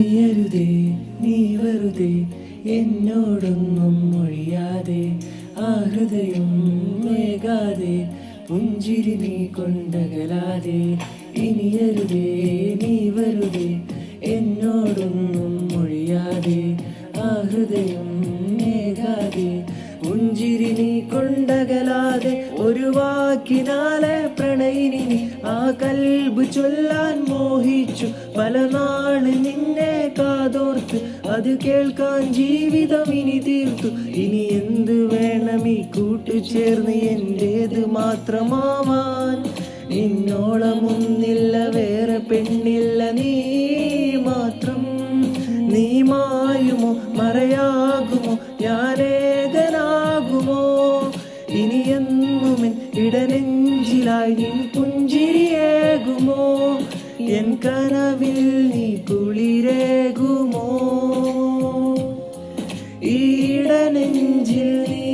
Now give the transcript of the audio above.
നീയരുതേ നീ വെറുതെ എന്നോടൊന്നും മൊഴിയാതെ ആ ഹൃദയം വേഗാതെ പുഞ്ചിരി നീ കൊണ്ടകലാതെ ഇനിയരുതേ നീ വെറുതെ എന്നോടൊന്നും മൊഴിയാതെ ആ ഹൃദയം വേഗാതെ പുഞ്ചിരി നീ കൊണ്ടകലാതെ ഒരു വാക്കിനാലെ പ്രണയിനി ആ കൽബ് ചൊല്ലാൻ മോഹിച്ചു പല നാള് നിന്നെ കാതോർത്ത് അത് കേൾക്കാൻ ജീവിതം ഇനി തീർത്തു ഇനി എന്ത് വേണം ഈ കൂട്ടുചേർന്ന് എന്റേത് മാത്രമാവാൻ നിന്നോളമൊന്നില്ല വേറെ പെണ്ണില്ല നീ മാത്രം നീ മായുമോ മറയാകുമോ ഞാനേകനാകുമോ ഇനി എന്നുമെൻ ഇടനെഞ്ചിലായി നിൻ പുഞ്ചിരിയേകുമോ എൻ കനവിൽ നീ കുളിരേകുമോ ഈ ഇടനെഞ്ചിൽ നീ